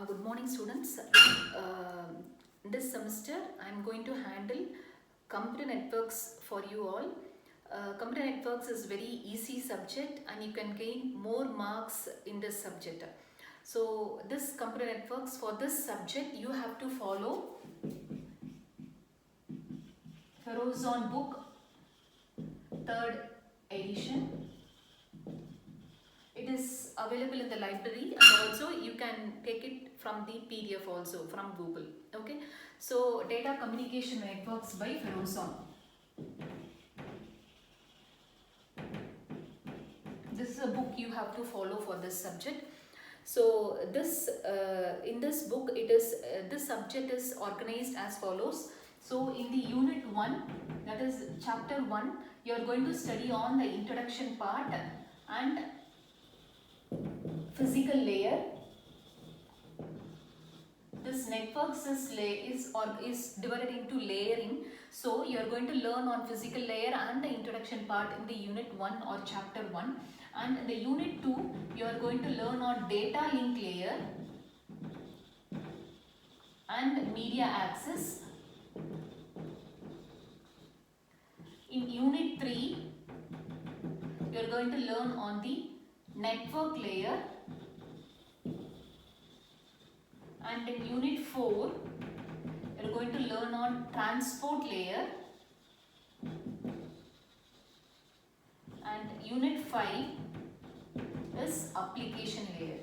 Good morning, students. This semester I am going to handle computer networks for you all. Computer networks is very easy subject and you can gain more marks in this subject. So this computer networks, for this subject you have to follow Ferozon book 3rd edition. It is available in the library and also you can take it from the PDF also from Google. Okay, so data communication networks by Ferozon. This is a book you have to follow for this subject. So this in this book it is this subject is organized as follows. So in the unit 1, that is chapter 1, you are going to study on the introduction part and physical layer. This networks is divided into layering. So you are going to learn on physical layer and the introduction part in the unit 1 or chapter 1. And in the unit 2, you are going to learn on data link layer and media access. In unit 3, you are going to learn on the network layer. And in unit 4, you are going to learn on transport layer. And unit 5 is application layer.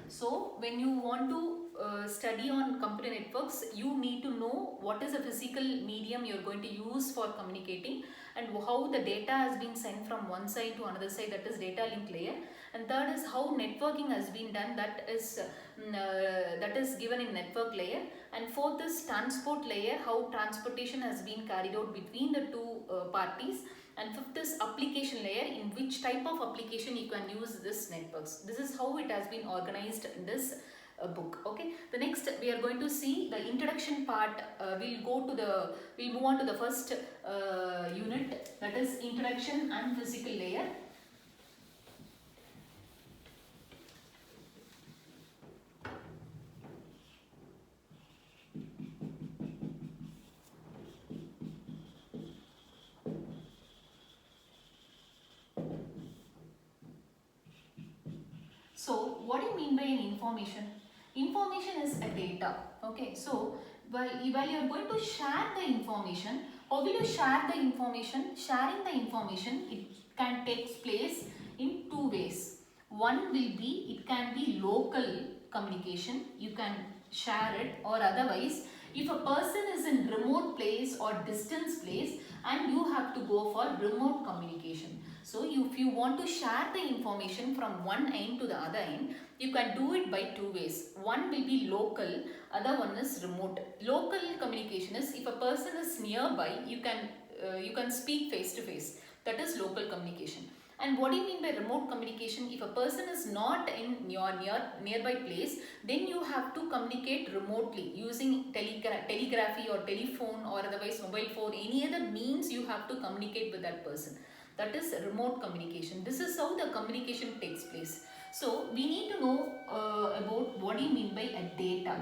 So when you want to study on computer networks, you need to know what is the physical medium you are going to use for communicating and how the data has been sent from one side to another side, that is data link layer. And third is how networking has been done, that is given in network layer. And fourth is transport layer, how transportation has been carried out between the two parties. And fifth is application layer, in which type of application you can use this networks. This is how it has been organized in this book. Okay, the next we are going to see the introduction part. We'll move on to the first unit, that is introduction and physical layer. So what do you mean by an information? Information is a data. Okay, so while you are going to share the information, how will you share the information? Sharing the information, it can take place in two ways. One will be, it can be local communication, you can share it, or otherwise if a person is in remote place or distance place and you have to go for remote communication. So if you want to share the information from one end to the other end, you can do it by two ways. One will be local, other one is remote. Local communication is if a person is nearby, you can speak face to face. That is local communication. And what do you mean by remote communication? If a person is not in your nearby place, then you have to communicate remotely using telegraphy or telephone or otherwise mobile phone, any other means you have to communicate with that person. That is remote communication. This is how the communication takes place. So we need to know about what do you mean by a data.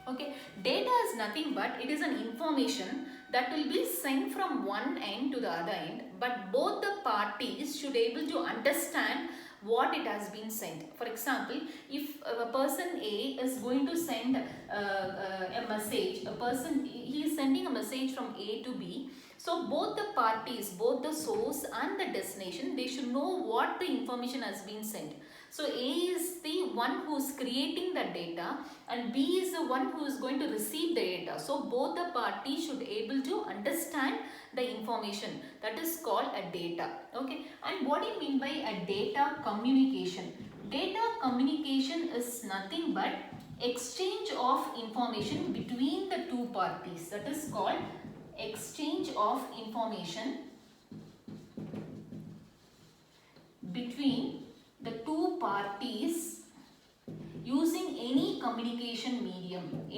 Okay, data is nothing but it is an information that will be sent from one end to the other end, but both the parties should be able to understand what it has been sent. For example, if a person A is going to send a message, he is sending a message from A to B. So both the parties, both the source and the destination, they should know what the information has been sent. So A is the one who is creating the data and B is the one who is going to receive the data. So both the parties should be able to understand the information. That is called a data. Okay. And what do you mean by a data communication? Data communication is nothing but exchange of information between the two parties. That is called exchange of information between the two parties using any communication medium.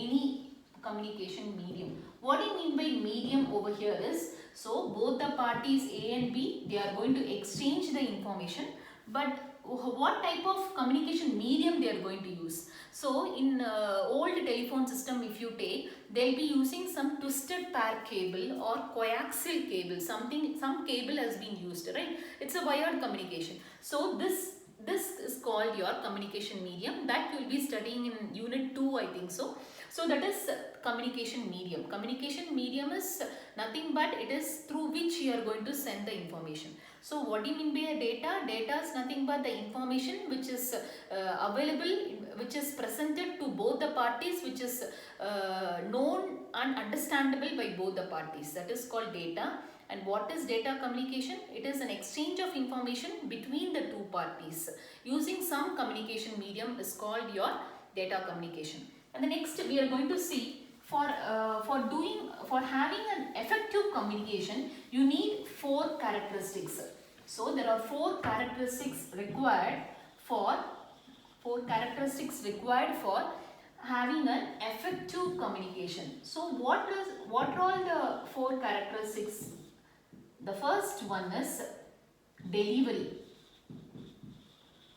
What do you mean by medium over here is, so both the parties A and B, they are going to exchange the information, but what type of communication medium they are going to use. So in old telephone system, if you take, they'll be using some twisted pair cable or coaxial cable, some cable has been used, right? It's a wired communication. So this is called your communication medium, that you will be studying in unit 2, I think so. So that is communication medium. Communication medium is nothing but it is through which you are going to send the information. So what do you mean by data? Data is nothing but the information which is available, which is presented to both the parties, which is known and understandable by both the parties. That is called data. And what is data communication? It is an exchange of information between the two parties using some communication medium is called your data communication. And the next we are going to see, for having an effective communication, you need 4 characteristics. So there are 4 characteristics required for having an effective communication. So what are all the 4 characteristics? The first one is delivery.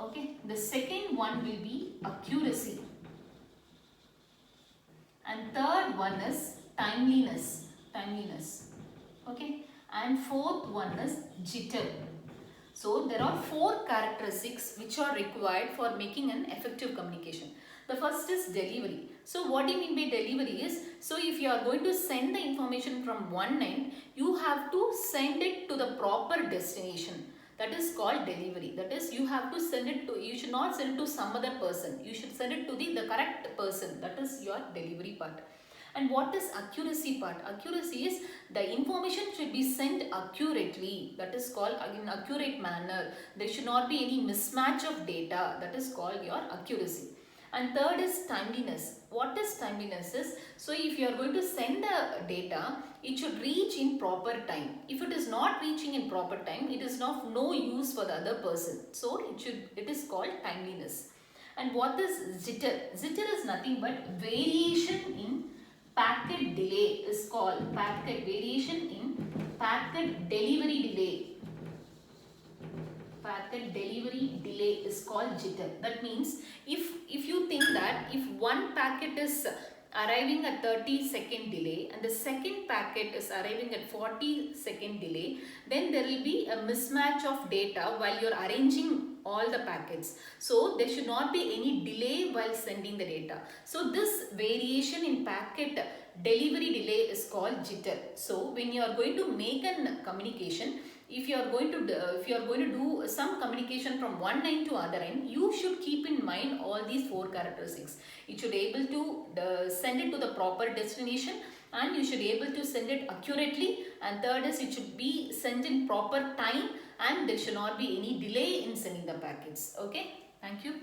Okay. The second one will be accuracy. And third one is timeliness. Okay. And fourth one is jitter. So there are 4 characteristics which are required for making an effective communication. The first is delivery. So what do you mean by delivery is, so if you are going to send the information from one end, you have to send it to the proper destination. That is called delivery. That is, you have to send it to, you should not send it to some other person. You should send it to the correct person. That is your delivery part. And what is accuracy part? Accuracy is the information should be sent accurately. That is called in accurate manner. There should not be any mismatch of data. That is called your accuracy. And third is timeliness. What is timeliness is, so if you are going to send the data, it should reach in proper time. If it is not reaching in proper time, it is of no use for the other person. So it is called timeliness. And what is jitter? Jitter is nothing but variation in packet delay is called variation in packet delivery delay. Packet delivery delay is called jitter. That means if you think that if one packet is arriving at 30-second delay and the second packet is arriving at 40-second delay, then there will be a mismatch of data while you are arranging all the packets. So there should not be any delay while sending the data. So this variation in packet delivery delay is called jitter. So when you are going to make a communication, if you are going to do some communication from one end to other end, you should keep in mind all these 4 characteristics. You should be able to send it to the proper destination, and you should be able to send it accurately, and third is it should be sent in proper time, and there should not be any delay in sending the packets. Okay, thank you.